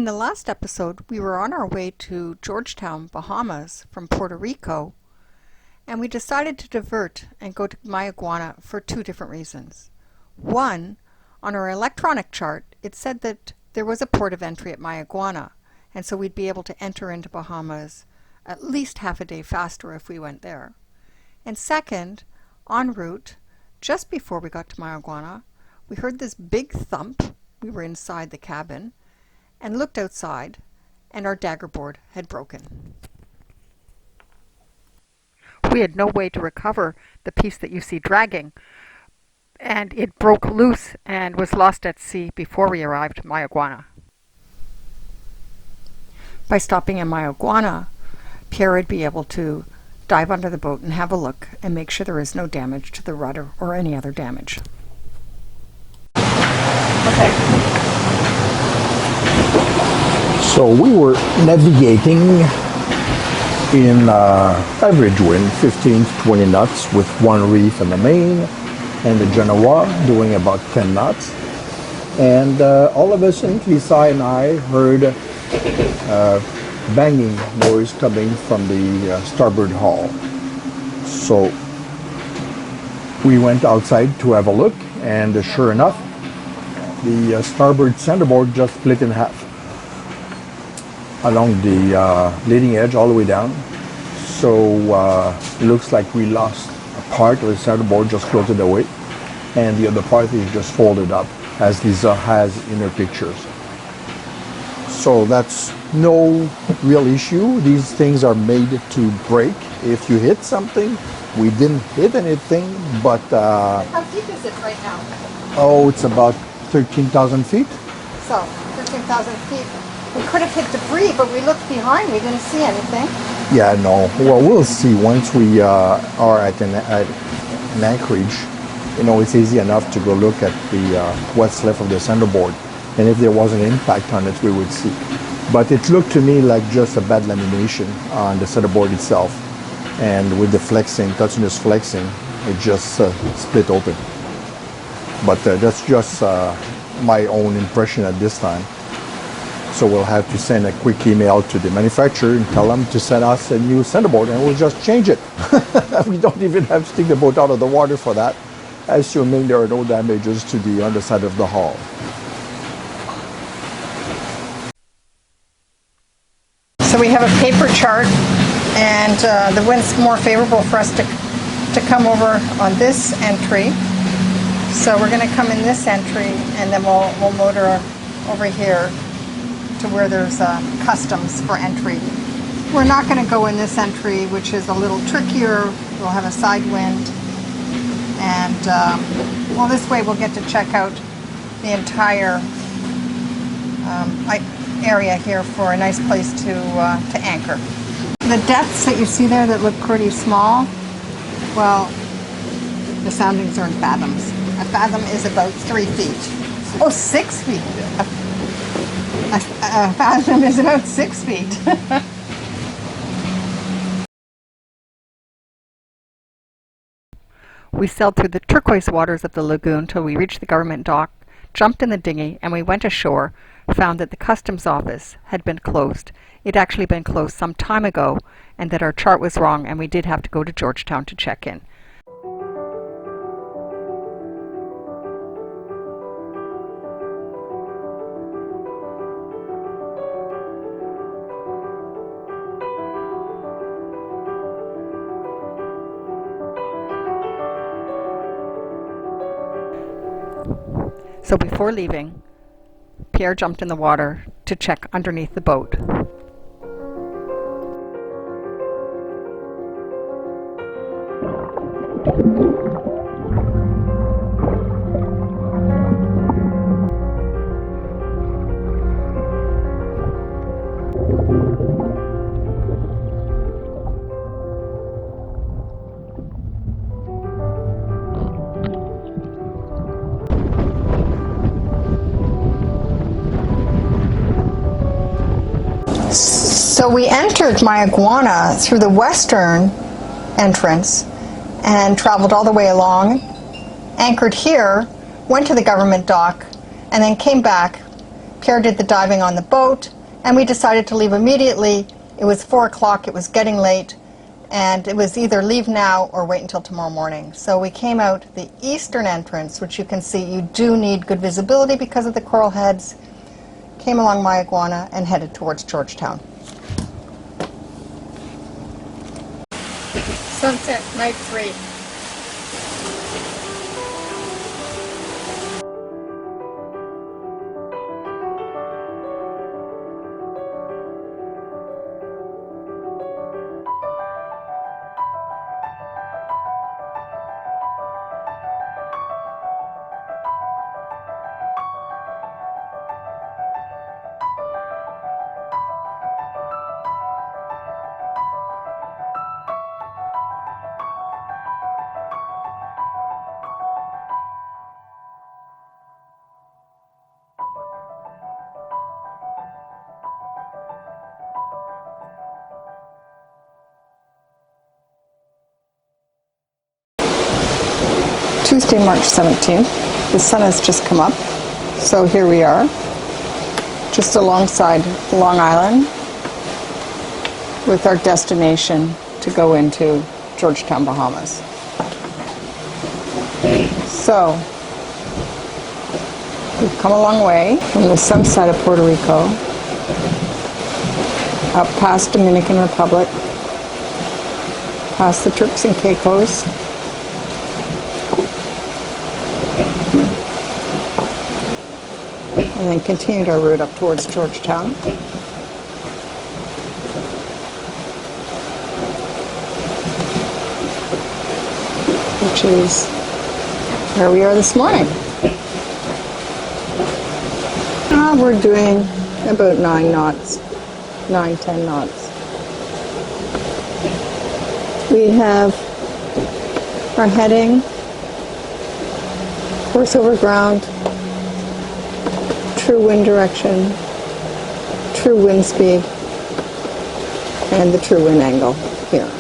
In the last episode, we were on our way to Georgetown, Bahamas from Puerto Rico, and we decided to divert and go to Mayaguana for two different reasons. One, on our electronic chart, it said that there was a port of entry at Mayaguana, and so we'd be able to enter into Bahamas at least half a day faster if we went there. And second, en route, just before we got to Mayaguana, we heard this big thump. We were inside the cabin and looked outside, and our daggerboard had broken. We had no way to recover the piece that you see dragging, and it broke loose and was lost at sea before we arrived at Mayaguana. By stopping in Mayaguana, Pierre would be able to dive under the boat and have a look and make sure there is no damage to the rudder or any other damage. Okay. So we were navigating in average wind, 15 to 20 knots with one reef in the main and the Genoa doing about 10 knots. And all of a sudden, Lisa and I heard banging noise coming from the starboard hull. So we went outside to have a look, and sure enough, the starboard centerboard just split in half along the leading edge all the way down. So it looks like we lost a part of the centerboard, just floated away, and the other part is just folded up, as Lisa has in her pictures. So that's no real issue. These things are made to break if you hit something. We didn't hit anything, but How deep is it right now? oh, it's about 13,000 feet. So, 13,000 feet. We could have hit debris, but we looked behind. We didn't see anything. Yeah, no. Well, we'll see once we are at an anchorage. You know, it's easy enough to go look at the what's left of the centerboard, and if there was an impact on it, we would see. But it looked to me like just a bad lamination on the centerboard itself, and with the flexing, continuous flexing, it just split open. But that's just my own impression at this time. So we'll have to send a quick email to the manufacturer and tell them to send us a new centerboard, and we'll just change it. We don't even have to take the boat out of the water for that, assuming there are no damages to the underside of the hull. So we have a paper chart, and the wind's more favorable for us to come over on this entry. So we're going to come in this entry, and then we'll motor over here to where there's customs for entry. We're not going to go in this entry, which is a little trickier. We'll have a side wind, and well, this way we'll get to check out the entire area here for a nice place to anchor. The depths that you see there that look pretty small, well, the soundings are in fathoms. A fathom is about 3 feet. Oh, 6 feet. A fathom is about 6 feet. We sailed through the turquoise waters of the lagoon till we reached the government dock, jumped in the dinghy, and we went ashore, found that the customs office had been closed. It had actually been closed some time ago, and that our chart was wrong, and we did have to go to Georgetown to check in. So before leaving, Pierre jumped in the water to check underneath the boat. So we entered Mayaguana through the western entrance and traveled all the way along, anchored here, went to the government dock, and then came back Pierre did the diving on the boat, and we decided to leave immediately. It was 4 o'clock, it was getting late, and it was either leave now or wait until tomorrow morning. So we came out the eastern entrance, which you can see you do need good visibility because of the coral heads, came along Mayaguana and headed towards Georgetown. Sunset, night 3. Tuesday, March 17th. The sun has just come up, so here we are, just alongside Long Island, with our destination to go into Georgetown, Bahamas. So, we've come a long way from the sunny side of Puerto Rico, up past Dominican Republic, past the Turks and Caicos, and then continued our route up towards Georgetown. Which is where we are this morning. We're doing about 9 knots, 9-10 knots. We have our heading, course over ground, true wind direction, true wind speed, and the true wind angle here.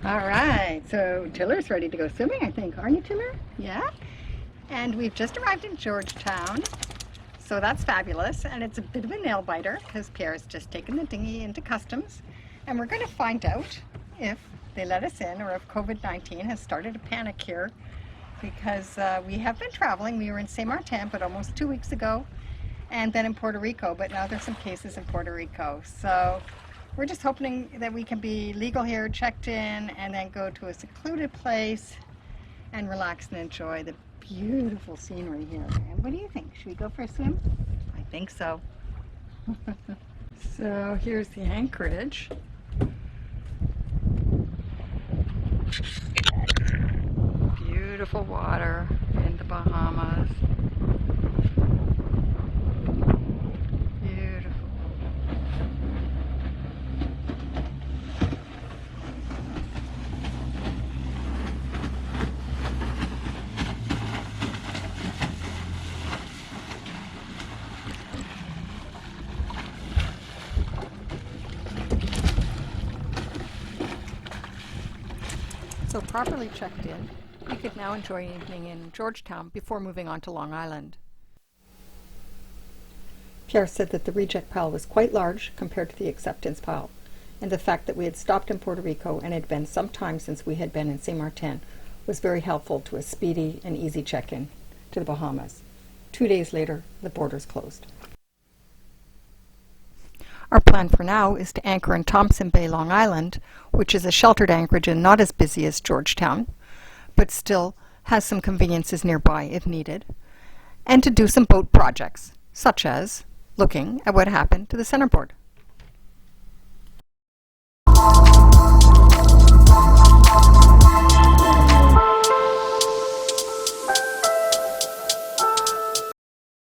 All right, so Tiller's ready to go swimming, I think. Aren't you, Tiller? Yeah? And we've just arrived in Georgetown, so that's fabulous. And it's a bit of a nail biter because Pierre's just taken the dinghy into customs. And we're going to find out if they let us in or if COVID-19 has started a panic here, because we have been traveling. We were in Saint Martin, but almost 2 weeks ago, and then in Puerto Rico, but now there's some cases in Puerto Rico. So we're just hoping that we can be legal here, checked in, and then go to a secluded place and relax and enjoy the beautiful scenery here. And what do you think? Should we go for a swim? I think so. So here's the anchorage. Beautiful water in the Bahamas. Beautiful. So properly checked in, we could now enjoy an evening in Georgetown before moving on to Long Island. Pierre said that the reject pile was quite large compared to the acceptance pile, and the fact that we had stopped in Puerto Rico and it had been some time since we had been in Saint Martin was very helpful to a speedy and easy check-in to the Bahamas. 2 days later, the borders closed. Our plan for now is to anchor in Thompson Bay, Long Island, which is a sheltered anchorage and not as busy as Georgetown, but still has some conveniences nearby if needed, and to do some boat projects, such as looking at what happened to the centerboard.